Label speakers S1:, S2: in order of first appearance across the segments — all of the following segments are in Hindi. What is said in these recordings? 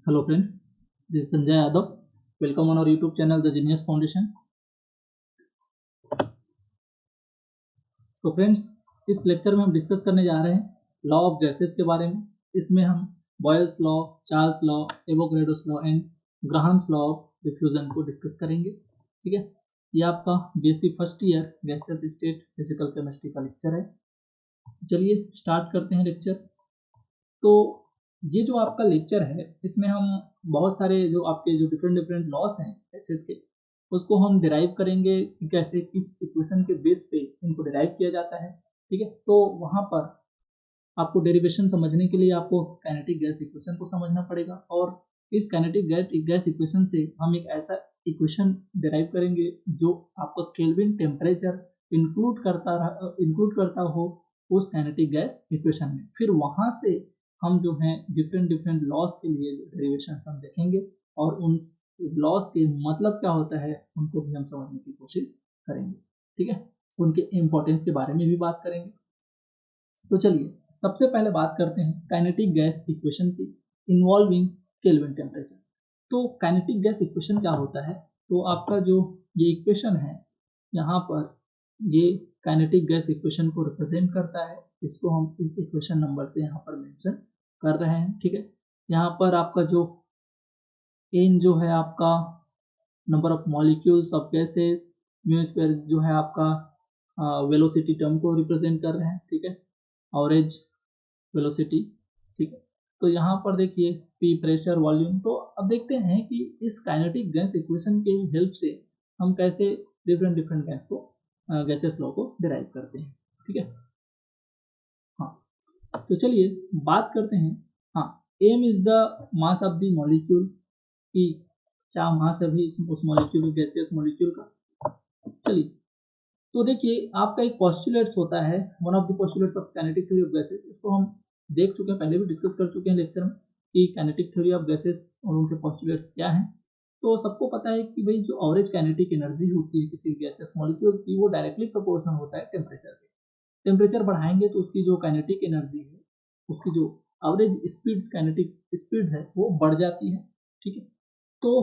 S1: Hello friends, this is Sanjay Yadav. Welcome on our YouTube channel The Genius Foundation. So friends, इस लेक्चर में हम डिस्कस करने जा रहे हैं लॉ ऑफ गैसेस के बारे में। इसमें हम Boyle's law, Charles law, Avogadro's law and Graham's law of diffusion को डिस्कस करेंगे। ठीक है, ये आपका basic first year gases state physical chemistry का लेक्चर है। चलिए स्टार्ट करते हैं लेक्चर। तो ये जो आपका लेक्चर है इसमें हम बहुत सारे जो आपके जो डिफरेंट लॉस हैं गैसेस के, उसको हम डिराइव करेंगे कि कैसे किस इक्वेशन के बेस पे इनको डिराइव किया जाता है। ठीक है, तो वहाँ पर आपको डेरिवेशन समझने के लिए आपको काइनेटिक गैस इक्वेशन को समझना पड़ेगा, और इस काइनेटिक गैस इक्वेशन से हम एक ऐसा इक्वेशन डिराइव करेंगे जो आपका केल्विन टेम्परेचर इंक्लूड करता हो उस काइनेटिक गैस इक्वेशन में। फिर वहाँ से हम जो हैं डिफरेंट लॉस के लिए डेरिवेशन हम देखेंगे और उन लॉस के मतलब क्या होता है उनको भी हम समझने की कोशिश करेंगे। ठीक है, उनके इम्पोर्टेंस के बारे में भी बात करेंगे। तो चलिए सबसे पहले बात करते हैं काइनेटिक गैस इक्वेशन की इन्वॉल्विंग केल्विन टेम्परेचर। तो काइनेटिक गैस इक्वेशन क्या होता है? तो आपका जो ये इक्वेशन है यहाँ पर ये काइनेटिक गैस इक्वेशन को रिप्रेजेंट करता है। इसको हम इस इक्वेशन नंबर से यहाँ पर मेंशन कर रहे हैं। ठीक है, यहाँ पर आपका जो n जो है आपका number of molecules of gases, mu square जो है आपका वेलोसिटी टर्म को रिप्रेजेंट कर रहे हैं। ठीक है, एवरेज वेलोसिटी। ठीक है, तो यहाँ पर देखिए P प्रेशर, वॉल्यूम। तो अब देखते हैं कि इस काइनेटिक गैस इक्वेशन के हेल्प से हम कैसे डिफरेंट गैसेस लॉ को डिराइव करते हैं। ठीक है, हाँ, तो चलिए बात करते हैं। हाँ, m is the mass of the molecule, कि क्या मास है भी उस मॉलिक्यूल गैसियस मॉलिक्यूल का। चलिए, तो देखिए आपका एक पोस्टुलेट्स होता है, one of the postulates of kinetic theory of gases. इसको हम देख चुके हैं, पहले भी डिस्कस कर चुके हैं लेक्चर में कि काइनेटिक थ्योरी ऑफ गैसेस और उनके पोस्टुलेट्स क्या हैं। तो सबको पता है कि भाई जो एवरेज काइनेटिक एनर्जी होती है किसी गैसेस मॉलिक्यूल्स की, वो डायरेक्टली प्रोपोर्शनल होता है टेम्परेचर के। टेम्परेचर बढ़ाएंगे तो उसकी जो काइनेटिक एनर्जी है, उसकी जो एवरेज स्पीड्स काइनेटिक स्पीड्स है वो बढ़ जाती है। ठीक है, तो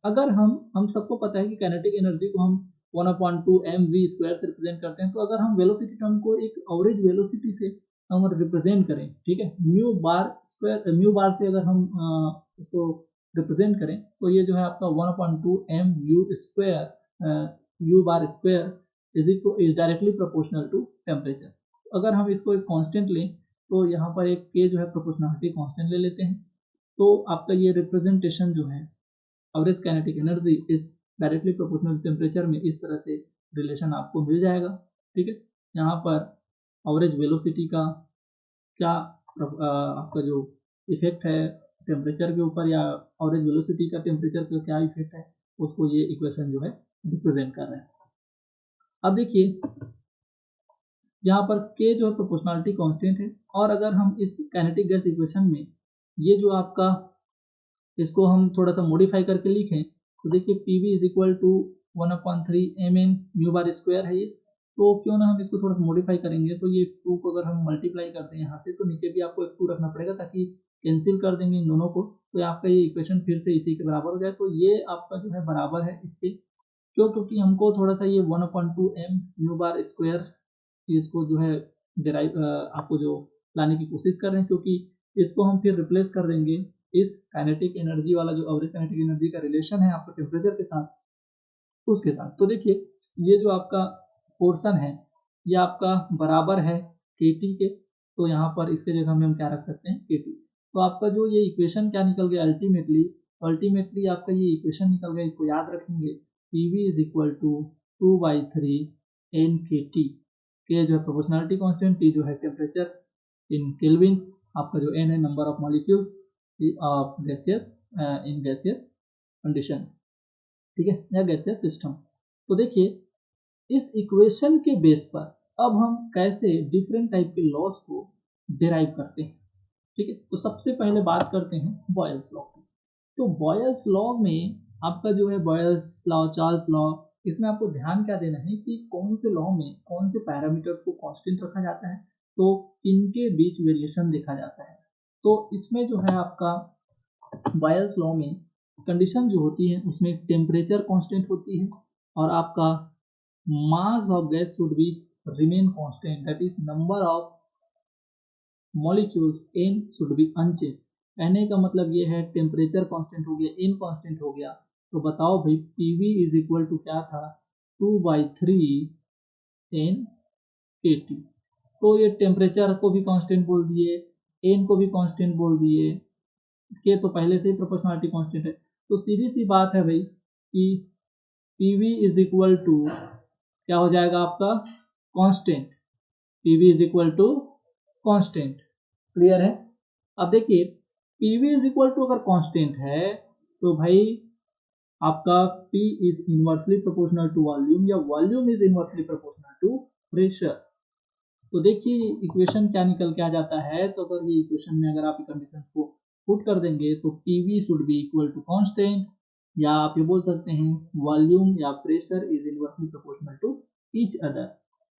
S1: अगर हम सबको पता है कि काइनेटिक एनर्जी को हम 1/2 mv स्क्वायर से रिप्रेजेंट करते हैं। तो अगर हम वेलोसिटी टर्म को एक एवरेज वेलोसिटी से हम रिप्रेजेंट करें, ठीक है, म्यू बार से अगर हम इसको रिप्रेजेंट करें, तो ये जो है आपका 1/2 mu square u bar square is directly proportional to temperature. अगर हम इसको एक कांस्टेंट लें तो यहाँ पर एक k जो है प्रोपोर्शनलिटी कांस्टेंट ले लेते हैं, तो आपका ये रिप्रेजेंटेशन जो है average kinetic energy is directly proportional temperature में इस तरह से रिलेशन आपको मिल जाएगा। ठीक है, यहाँ पर एवरेज वेलोसिटी का क्या आपका जो इफेक्ट है टेम्परेचर के ऊपर, या एवरेज वेलोसिटी का टेम्परेचर का क्या इफेक्ट है, उसको ये इक्वेशन जो है रिप्रेजेंट कर रहे हैं। अब देखिए यहाँ पर k जो है प्रोपोर्शनलिटी कांस्टेंट है, और अगर हम इस काइनेटिक गैस इक्वेशन में ये जो आपका इसको हम थोड़ा सा मॉडिफाई करके लिखें, तो देखिए PV is equal to 1/3 mn mu bar square है ये। तो क्यों ना हम इसको थोड़ा सा मॉडिफाई करेंगे, तो ये 2 को अगर हम मल्टीप्लाई करते हैं यहाँ से, तो नीचे भी आपको एक 2 रखना पड़ेगा ताकि कैंसिल कर देंगे इन दोनों को, तो आपका ये इक्वेशन फिर से इसी के बराबर हो जाए। तो ये आपका जो है बराबर है इसके, क्यों? क्योंकि हमको थोड़ा सा ये 1/2 m म्यू बार स्क्वायर इसको जो है डिराइव आपको जो लाने की कोशिश कर रहे हैं, क्योंकि इसको हम फिर रिप्लेस कर देंगे इस काइनेटिक एनर्जी वाला जो एवरेज काइनेटिक एनर्जी का रिलेशन है आपका टेम्परेचर के साथ, उसके साथ। तो देखिए ये जो आपका पोर्शन है ये आपका बराबर है kT के, तो यहाँ पर इसके जगह में हम क्या रख सकते हैं, kT। तो आपका जो ये इक्वेशन क्या निकल गया अल्टीमेटली आपका ये इक्वेशन निकल गया, इसको याद रखेंगे। PV is equal to 2/3 nKT। के जो है प्रोपोर्शनलिटी कांस्टेंट, T जो है टेम्परेचर इन केल्विन, आपका जो n है number of molecules of gaseous in gaseous condition. ठीक है, या गैसियस सिस्टम। तो देखिए इस इक्वेशन के बेस पर अब हम कैसे डिफरेंट टाइप के लॉस को डिराइव करते हैं। ठीक है, तो सबसे पहले बात करते हैं बॉयल्स लॉ की। तो बॉयल्स लॉ में आपका जो है बॉयल्स लॉ, चार्ल्स लॉ, इसमें आपको ध्यान क्या देना है कि कौन से लॉ में कौन से पैरामीटर्स को कांस्टेंट रखा जाता है, तो इनके बीच वेरिएशन देखा जाता है। तो इसमें जो है आपका बॉयल्स लॉ में कंडीशन जो होती है उसमें टेम्परेचर कांस्टेंट होती है और आपका mass of gas should be remain constant, that is number of molecules n should be unchange. Na का मतलब ये है टेम्परेचर कांस्टेंट हो गया, n कांस्टेंट हो गया, तो बताओ भाई Pv इज इक्वल टू क्या था, 2/3 n kT। तो ये टेम्परेचर को भी कांस्टेंट बोल दिए, n को भी कांस्टेंट बोल दिए, के तो पहले से ही प्रोपोर्शनलिटी कांस्टेंट है, तो सीधी सी बात है भाई कि Pv इज इक्वल टू क्या हो जाएगा आपका constant, Pv is equal to constant. Clear है। अब देखिए Pv इज इक्वल टू अगर कांस्टेंट है तो भाई आपका P is inversely proportional to volume या volume is inversely proportional to pressure. तो देखिए इक्वेशन क्या निकल के आ जाता है, तो अगर ये इक्वेशन में अगर आप कंडीशंस को पुट कर देंगे तो Pv should be equal to constant, या आप ये बोल सकते हैं वॉल्यूम या pressure is inversely proportional to each other,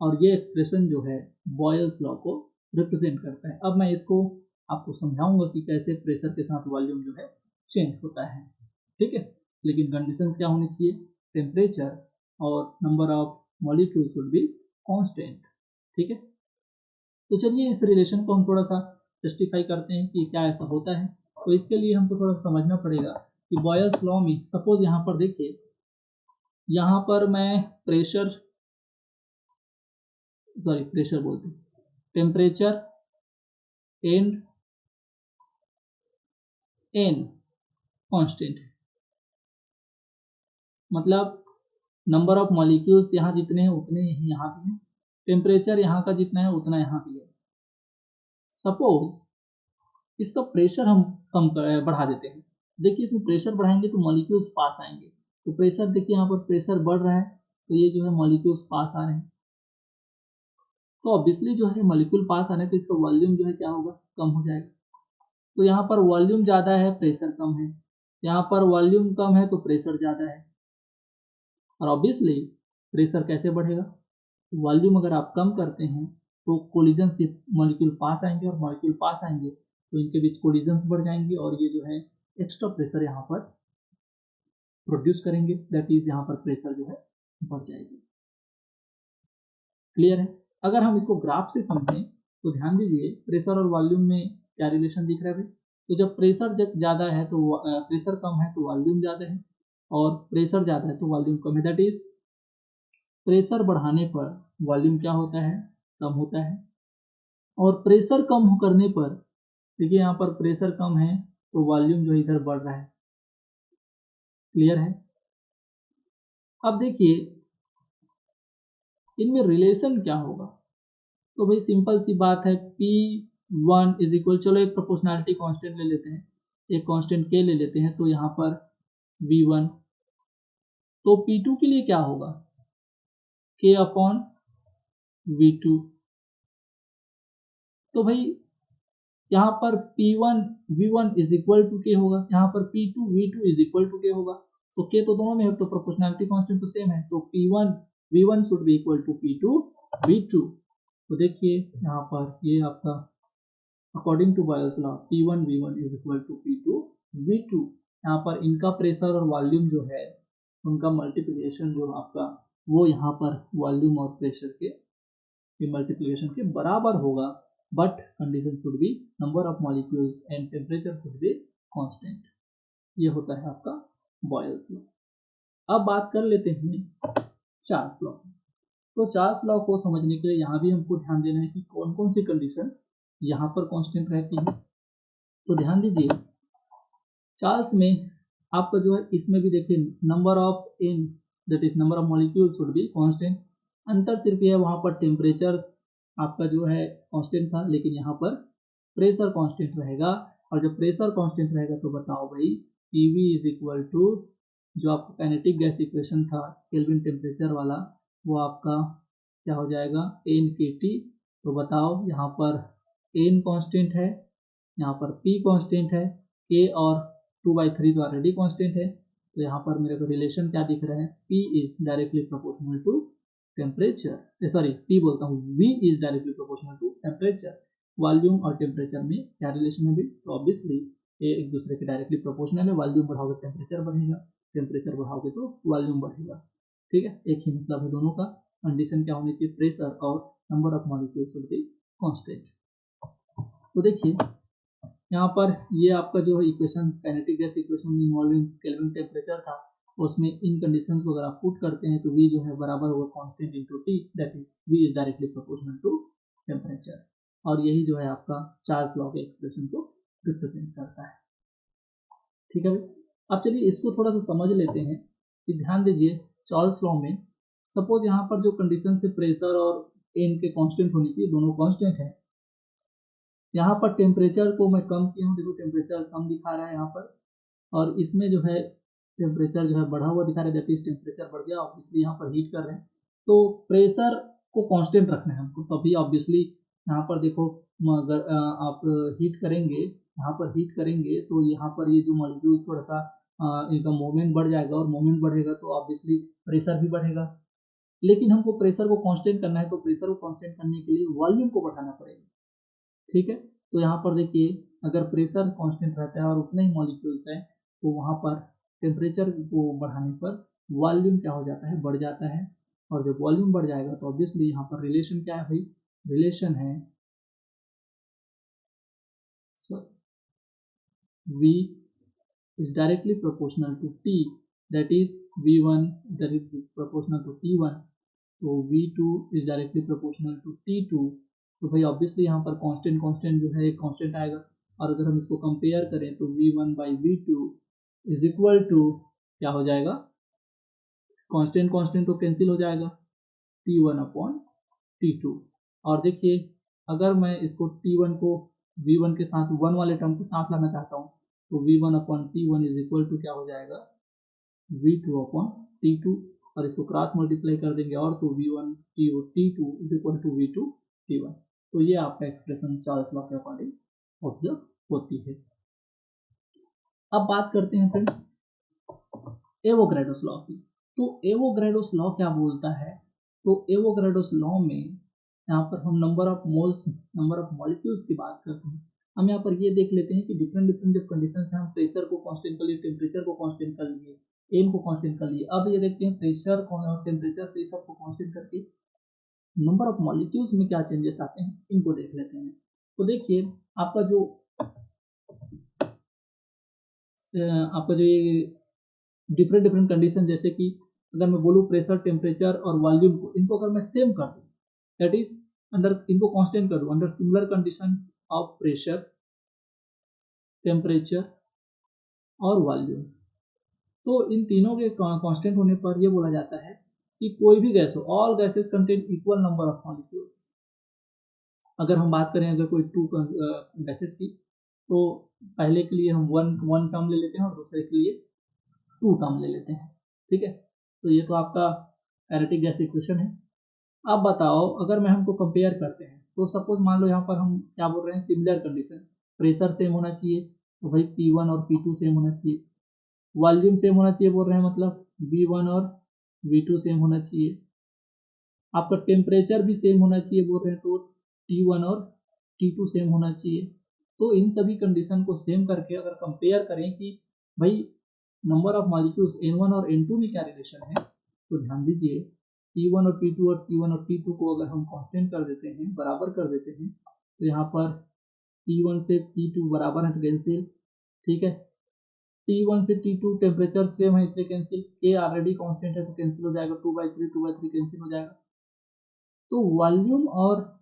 S1: और ये एक्सप्रेशन जो है बॉयल्स लॉ को रिप्रेजेंट करता है। अब मैं इसको आपको समझाऊंगा कि कैसे प्रेशर के साथ वॉल्यूम जो है चेंज होता है, ठीक है। लेकिन कंडीशंस क्या होनी चाहिए, टेम्परेचर और number of molecule should be constant, ठीक है। तो चलिए इस रिलेशन को हम थोड़ा सा जस्टिफाई करते हैं कि क्या ऐसा होता है। तो इसके लिए हमको थोड़ा समझना पड़ेगा कि बॉयल्स लॉ में सपोज यहाँ पर देखिए, यहाँ पर मैं प्रेशर बोलते हैं, टेम्परेचर एंड एन कांस्टेंट है, मतलब नंबर ऑफ मॉलिक्यूल्स यहाँ जितने हैं उतने ही यहाँ भी हैं, टेम्परेचर यहाँ का जितना है उतना यहाँ भी है। सपोज इसका प्रेशर हम बढ़ा देते हैं, देखिए इसमें प्रेशर बढ़ाएंगे तो मॉलिक्यूल्स पास आएंगे, तो प्रेशर देखिए यहाँ पर प्रेशर बढ़ रहा है तो ये जो है मॉलिक्यूल्स पास आ रहे हैं, तो ऑब्वियसली जो है मॉलिक्यूल पास आने तो इसका वॉल्यूम जो है क्या होगा, कम हो जाएगा। तो यहाँ पर वॉल्यूम ज़्यादा है प्रेशर कम है, यहाँ पर वॉल्यूम कम है तो प्रेशर ज़्यादा है, और ऑब्वियसली प्रेशर कैसे बढ़ेगा, वॉल्यूम अगर आप कम करते हैं तो कोलिजन से मॉलिक्यूल पास आएंगे, और मॉलिक्यूल पास आएंगे तो इनके बीच कोलिजन्स बढ़ जाएंगे और ये जो है एक्स्ट्रा प्रेशर यहाँ पर प्रोड्यूस करेंगे, दैट इज यहाँ पर प्रेशर जो है बढ़ जाएगी। क्लियर है। अगर हम इसको ग्राफ से समझें तो ध्यान दीजिए प्रेशर और वॉल्यूम में क्या रिलेशन दिख रहा है भाई, तो जब प्रेशर ज़्यादा है तो प्रेशर कम है तो वॉल्यूम ज़्यादा है, और प्रेशर ज़्यादा है तो वॉल्यूम कम है, दैट इज प्रेशर बढ़ाने पर वॉल्यूम क्या होता है, कम होता है, और प्रेशर कम करने पर देखिए यहाँ पर प्रेशर कम है तो वॉल्यूम जो इधर बढ़ रहा है। क्लियर है। अब देखिए इनमें रिलेशन क्या होगा, तो भाई सिंपल सी बात है P1 इज इक्वल, चलो एक प्रोपोर्शनैलिटी कांस्टेंट ले लेते हैं, एक कांस्टेंट K ले लेते हैं, तो यहाँ पर V1, तो P2 के लिए क्या होगा K अपॉन V2, तो भाई यहाँ पर P1 V1 is equal to K होगा, यहाँ पर P2 V2 is equal to K होगा, तो K तो दोनों में है तो प्रोपोर्शनैलिटी कांस्टेंट तो सेम है, तो P1 V1 should be equal to P2 V2। तो देखिए यहाँ पर ये आपका according to Boyle's law P1 V1 is equal to P2 V2, यहाँ पर इनका प्रेशर और वॉल्यूम जो है उनका मल्टीप्लिकेशन जो आपका वो यहाँ पर वॉल्यूम और प्रेशर के मल्टीप्लिकेशन के बराबर होगा, but condition should be number of molecules and temperature should be constant. ये होता है आपका बॉयल्स लॉ। अब बात कर लेते हैं चार्ल्स लॉ। तो चार्ल्स लॉ को समझने के लिए यहाँ भी हमको ध्यान देना है कि कौन कौन सी कंडीशंस यहाँ पर कांस्टेंट रहती है। तो ध्यान दीजिए चार्ल्स में आपका जो है इसमें भी देखिए number of in that is number of molecule should be constant, अंतर सिर्फ यह वहाँ पर टेम्परेचर आपका जो है कांस्टेंट था, लेकिन यहाँ पर प्रेशर कांस्टेंट रहेगा, और जब प्रेशर कांस्टेंट रहेगा तो बताओ भाई Pv इज इक्वल टू जो आपका काइनेटिक गैस इक्वेशन था केल्विन टेम्परेचर वाला वो आपका क्या हो जाएगा NkT। तो बताओ यहाँ पर n कांस्टेंट है, यहाँ पर P कांस्टेंट है, K और 2/3 तो ऑलरेडी कांस्टेंट है, तो यहाँ पर मेरे को रिलेशन क्या दिख रहा है, P is directly proportional to temperature, sorry P बोलता हूँ, V is directly proportional to temperature. Volume और टेम्परेचर में क्या रिलेशन है भी, तो ऑब्वियसली ये एक दूसरे के डायरेक्टली प्रोपोर्शनल है। वॉल्यूम बढ़ाओगे टेम्परेचर बढ़ेगा, टेम्परेचर बढ़ाओगे तो वॉल्यूम बढ़ेगा। ठीक है, एक ही मतलब है दोनों का। कंडीशन क्या होनी चाहिए, प्रेशर और number of molecules should be constant. तो देखिए यहाँ पर ये आपका जो है equation, kinetic gas equation involving kelvin temperature था, उसमें इन कंडीशंस को अगर आप पुट करते हैं तो V जो है बराबर होगा constant into T, that is V is directly proportional to temperature. और यही जो है आपका चार्ल्स लॉ के एक्सप्रेशन को रिप्रेजेंट करता है। ठीक है, अब चलिए इसको थोड़ा सा समझ लेते हैं कि ध्यान दीजिए चार्ल्स लॉ में सपोज यहाँ पर जो कंडीशन थे प्रेशर और एन के कांस्टेंट होने की, दोनों कांस्टेंट है। यहाँ पर टेम्परेचर को मैं कम किया हूँ, देखो टेम्परेचर कम दिखा रहा है यहाँ पर, और इसमें जो है टेम्परेचर जो है बढ़ा हुआ दिखा रहा है, दैट इज टेम्परेचर बढ़ गया, ऑब्वियसली यहाँ पर हीट कर रहे हैं। तो प्रेशर को कांस्टेंट रखना है हमको, तभी ऑब्वियसली यहाँ पर देखो अगर आप हीट करेंगे, यहाँ पर हीट करेंगे तो यहाँ पर ये जो मॉलिक्यूल थोड़ा सा इनका मूवमेंट बढ़ जाएगा, और मूवमेंट बढ़ेगा तो ऑब्वियसली प्रेशर भी बढ़ेगा। लेकिन हमको प्रेशर को कांस्टेंट करना है, तो प्रेशर को कांस्टेंट करने के लिए वॉल्यूम को बढ़ाना पड़ेगा। ठीक है, तो यहाँ पर देखिए अगर प्रेशर कांस्टेंट रहता है और उतने ही मॉलिक्यूल्स हैं, तो वहाँ पर टेम्परेचर को बढ़ाने पर वॉल्यूम क्या हो जाता है, बढ़ जाता है। और जब वॉल्यूम बढ़ जाएगा तो ऑब्वियसली यहाँ पर रिलेशन क्या है भाई, रिलेशन है V is directly proportional to T, that is V1 is directly proportional to T1, तो V2 is directly proportional to T2। तो भाई ऑब्वियसली यहाँ पर कांस्टेंट कांस्टेंट जो है कांस्टेंट आएगा, और अगर हम इसको कंपेयर करें तो V1 by V2 is equal to क्या हो जाएगा, कांस्टेंट कांस्टेंट तो कैंसिल हो जाएगा, T1 अपॉन T2। और देखिए अगर मैं इसको T1 को V1 के साथ 1 वाले टर्म को साथ लाना चाहता हूँ, तो V1 upon T1 is equal to क्या हो जाएगा, V2 अपॉन T2, और इसको क्रॉस मल्टीप्लाई कर देंगे और तो V1 T2 is equal to V2 T1। तो ये आपका एक्सप्रेशन चार्ल्स लॉ के अकॉर्डिंग ऑब्जर्व होती है। अब बात करते हैं फ्रेंड्स एवोगैड्रोस लॉ की। तो एवोगैड्रोस लॉ क्या बोलता है, तो एवोगैड्रोस लॉ में यहाँ पर हम number of moles, number of molecules की बात करते हैं। हम यहाँ पर ये देख लेते हैं कि डिफरेंट डिफरेंट जब कंडीशंस हैं, हम प्रेशर को कांस्टेंट कर लिए, टेम्परेचर को कांस्टेंट कर लिए, एन को कांस्टेंट कर लिए। अब ये देखते हैं प्रेशर और टेम्परेचर से सबको कांस्टेंट करके नंबर ऑफ मॉलिक्यूल्स में क्या चेंजेस आते हैं, इनको देख लेते हैं। तो देखिए आपका जो ये डिफरेंट डिफरेंट कंडीशन, जैसे कि अगर मैं बोलूँ प्रेशर टेम्परेचर और वॉल्यूम को, इनको अगर मैं सेम कर दूँ, दैट इज अंडर, इनको कांस्टेंट कर दूँ under similar condition of pressure temperature और वॉल्यूम, तो इन तीनों के कांस्टेंट होने पर यह बोला जाता है कि कोई भी गैस हो, all gases contain equal number of molecules. अगर हम बात करें अगर कोई टू गैसेस की, तो पहले के लिए हम वन टर्म ले लेते हैं और दूसरे के लिए टू टर्म ले लेते हैं। ठीक है, तो ये तो आपका काइनेटिक गैस इक्वेशन है। अब बताओ अगर मैं हमको कंपेयर करते हैं, तो सपोज मान लो यहाँ पर हम क्या बोल रहे हैं, सिमिलर कंडीशन, प्रेशर सेम होना चाहिए, तो भाई P1 और P2 सेम होना चाहिए, वॉल्यूम सेम होना चाहिए बोल रहे हैं, मतलब V1 और V2 सेम होना चाहिए, आपका टेम्परेचर भी सेम होना चाहिए बोल रहे हैं, तो T1 और T2 सेम होना चाहिए। तो इन सभी कंडीशन को सेम करके अगर कंपेयर करें कि भाई नंबर ऑफ मॉलिक्यूल्स N1 और N2 में क्या रिलेशन है, तो ध्यान दीजिए T1 और P2 और T1 और T2 को अगर हम कांस्टेंट कर देते हैं, बराबर कर देते हैं, तो यहाँ पर T1 से T2 बराबर है तो कैंसिल। ठीक है, T1 से T2 टेम्परेचर सेम है इसलिए कैंसिल, K ऑलरेडी कांस्टेंट है तो कैंसिल हो जाएगा, 2/3 कैंसिल हो जाएगा। तो वॉल्यूम और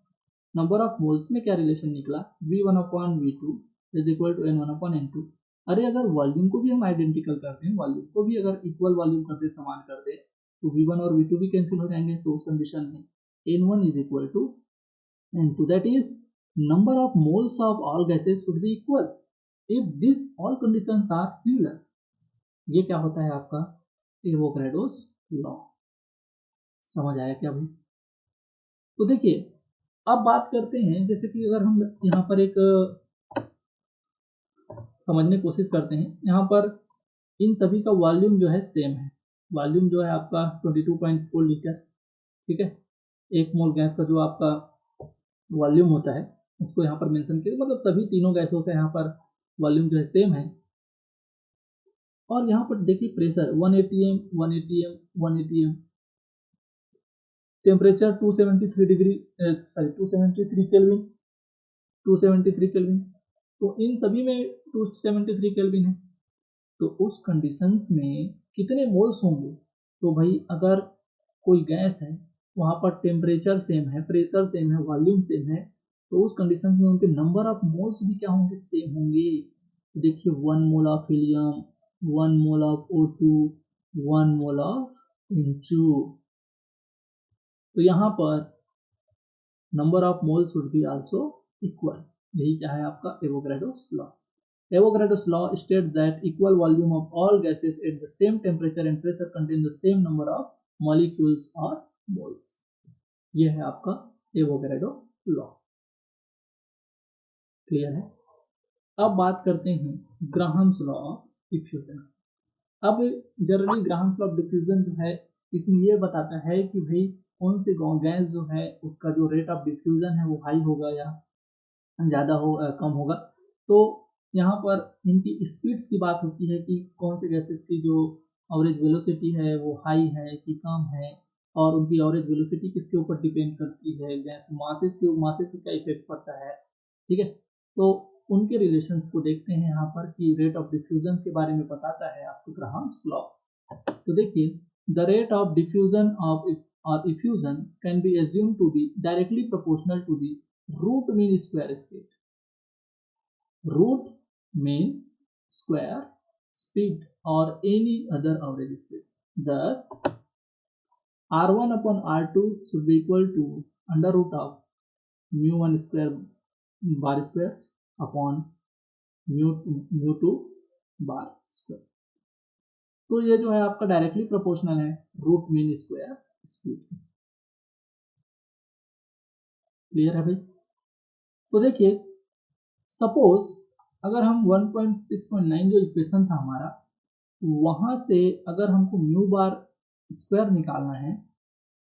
S1: नंबर ऑफ मोल्स में क्या रिलेशन निकला, V1 upon V2 is equal to N1 upon N2। अरे अगर वॉल्यूम को भी हम आइडेंटिकल करते हैं, वॉल्यूम को भी अगर इक्वल वॉल्यूम कर दे, समान कर दे, तो V1 और V2 भी कैंसिल हो जाएंगे। तो उस कंडीशन में N1 is equal to N2, that is number of moles of all gases should be equal if this all conditions are similar. ये क्या होता है आपका एवोगैड्रोस लॉ। समझ आया क्या भाई? तो देखिए अब बात करते हैं, जैसे कि अगर हम यहाँ पर एक समझने की कोशिश करते हैं, यहाँ पर इन सभी का वॉल्यूम जो है सेम है, वॉल्यूम जो है आपका 22.4 लीटर। ठीक है, एक मोल गैस का जो आपका वॉल्यूम होता है उसको यहाँ पर मेंशन किया, मतलब सभी तीनों गैसों का यहाँ पर वॉल्यूम जो है सेम है। और यहाँ पर देखिए pressure 180 m, 180 m, 180 m, temperature 273 degree, sorry 273 kelvin, 273 kelvin. तो इन सभी में 273 केल्विन है। तो उस कंडीशंस में कितने मोल्स होंगे? तो भाई अगर कोई गैस है, वहां पर टेम्परेचर सेम है, प्रेशर सेम है, वॉल्यूम सेम है, तो उस कंडीशन में उनके नंबर ऑफ मोल्स भी क्या होंगे? सेम होंगे। तो देखिए 1 mole of helium, 1 mole of O2, 1 mole of N2। तो यहाँ पर number of mole should be also equal. यही क्या है आपका Avogadro's law. Avogadro's law states that equal volume of all gases at the same temperature and pressure contain the same number of molecules or moles। ये है आपका एवोगैड्रो लॉ। क्लियर है? अब बात करते हैं ग्राहम्स लॉ ऑफ डिफ्यूजन। अब generally Graham's law of diffusion जो है, इसमें ये बताता है कि भाई कौन सी गैस जो है उसका जो रेट ऑफ डिफ्यूजन है वो हाई होगा या ज़्यादा हो कम होगा। तो यहाँ पर इनकी स्पीड्स की बात होती है कि कौन से गैसेस की जो एवरेज वेलोसिटी है वो हाई है कि कम है, और उनकी एवरेज वेलोसिटी किसके ऊपर डिपेंड करती है? गैस मासेस से क्या इफेक्ट पड़ता है। ठीक है, तो उनके रिलेशंस को देखते हैं यहाँ पर कि रेट ऑफ डिफ्यूजन के बारे में बताता है आपको ग्राहम्स लॉ। तो देखिए the rate of diffusion of और effusion can be assume to be directly proportional to the root mean square speed. Root mean square speed or any other average speed. Thus, R1 upon R2 should be equal to under root of mu1 square bar square upon mu2 bar square। तो ये जो है आपका डायरेक्टली प्रोपोर्शनल है root mean square speed. Clear है भाई? तो देखिए सपोज अगर हम 1.6.9 जो इक्वेशन था हमारा, वहां से अगर हमको म्यू बार स्क्वायर निकालना है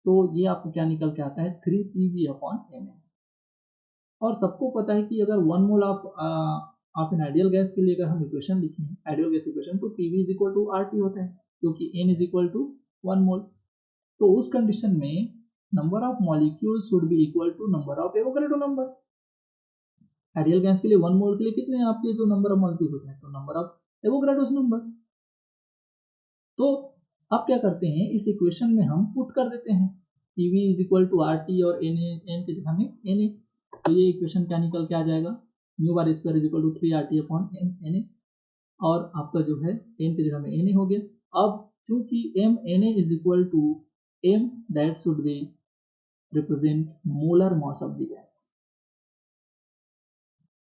S1: तो ये आपको क्या निकल के आता है 3 PV अपॉन एम। और सबको पता है कि अगर 1 mole of an ideal gas के लिए अगर हम इक्वेशन लिखें आइडियल गैस इक्वेशन, तो PV is equal to RT होता है क्योंकि N is equal to 1 mole. तो उस कंडीशन में number of molecule should be equal to number of Avogadro number. Ideal gas के लिए 1 मोल के लिए कितने आपके जो नंबर ऑफ मॉलिक्यूल होते हैं? तो नंबर ऑफ एवोगैड्रो नंबर। तो अब क्या करते हैं, इस इक्वेशन में हम पुट कर देते हैं PV is equal to RT और N की जगह में Na। तो ये इक्वेशन क्या निकल के आ जाएगा? Mu bar square is equal to 3RT upon Na, और आपका जो है N की जगह में Na हो गया। अब चूंकि Na is equal to M that should be represent molar mass of the gas.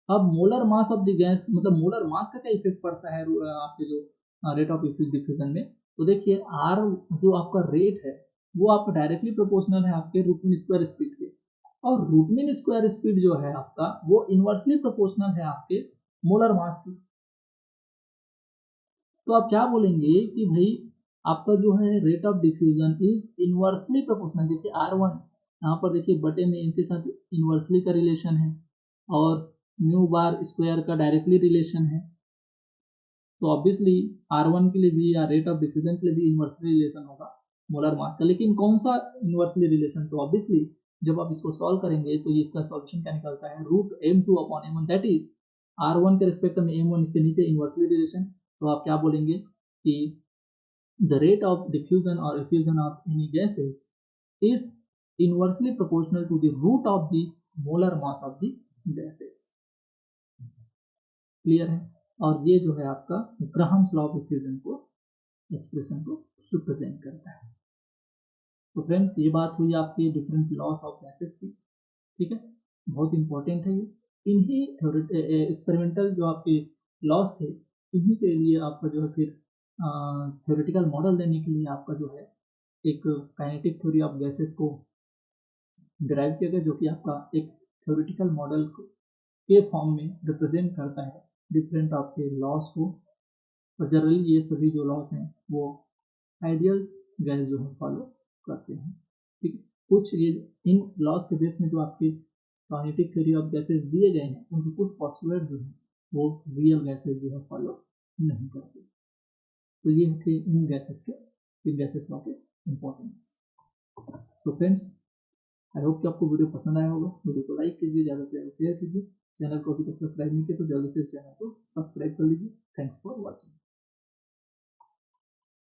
S1: अब molar mass of the gas मतलब मोलर मास का क्या इफेक्ट पड़ता है आपके जो रेट ऑफ डिफ्यूजन में? तो देखिए R जो आपका रेट है वो आपका डायरेक्टली प्रोपोर्शनल है आपके रूट मीन स्क्वायर स्पीड के, और रूट मीन स्क्वायर स्पीड जो है आपका वो इनवर्सली प्रोपोर्शनल है आपके मोलर मास की। तो आप क्या बोलेंगे कि भाई आपका जो है rate of diffusion is inversely proportional. देखिए R1 यहाँ पर देखिए बटे में इनके साथ इनवर्सली का रिलेशन है और म्यू बार स्क्वायर का डायरेक्टली रिलेशन है। तो ऑब्वियसली R1 के लिए भी या रेट ऑफ डिफ्यूजन के लिए भी इनवर्सली रिलेशन होगा मोलर मास का। लेकिन कौन सा इनवर्सली रिलेशन? तो ऑब्वियसली जब आप इसको सॉल्व करेंगे तो इसका सॉल्यूशन क्या निकलता है? Root M2 upon M1 that is R1 के रिस्पेक्ट में M1 इसके नीचे इनवर्सली रिलेशन। तो आप क्या बोलेंगे कि द रेट ऑफ डिफ्यूजन और effusion of any gases is inversely proportional to the root of the molar mass of the gases. Clear है? और ये जो है आपका ग्राहम्स लॉ ऑफ डिफ्यूजन को एक्सप्रेशन को रिप्रेजेंट करता है। तो फ्रेंड्स ये बात हुई आपकी डिफरेंट लॉस ऑफ गैसेस की। ठीक है, बहुत इंपॉर्टेंट है ये। इन्हीं एक्सपेरिमेंटल जो आपके लॉस थे, इन्हीं के लिए आपका जो है फिर थ्योरेटिकल मॉडल देने के लिए आपका जो है एक काइनेटिक थ्योरी ऑफ गैसेस को डिराइव किया गया, जो कि आपका एक थ्योरेटिकल मॉडल के फॉर्म में रिप्रेजेंट करता है डिफरेंट आपके लॉस को। और जनरली ये सभी जो लॉस हैं वो आइडियल्स गैस जो है फॉलो करते हैं। ठीक है, कुछ ये इन लॉस के बेस में जो आपके काइनेटिक थ्योरी ऑफ गैसेस दिए गए हैं उनके कुछ पॉस्टुलेट जो हैं वो रियल गैसेस जो है फॉलो नहीं करती। तो ये थे इन गैसेस लॉ के importance. So friends, I hope कि आपको वीडियो पसंद आया होगा। वीडियो को लाइक कीजिए, ज़्यादा से ज़्यादा शेयर कीजिए। चैनल को अभी तक सब्सक्राइब नहीं किया तो जल्दी से चैनल को सब्सक्राइब कर लीजिए। Thanks for watching.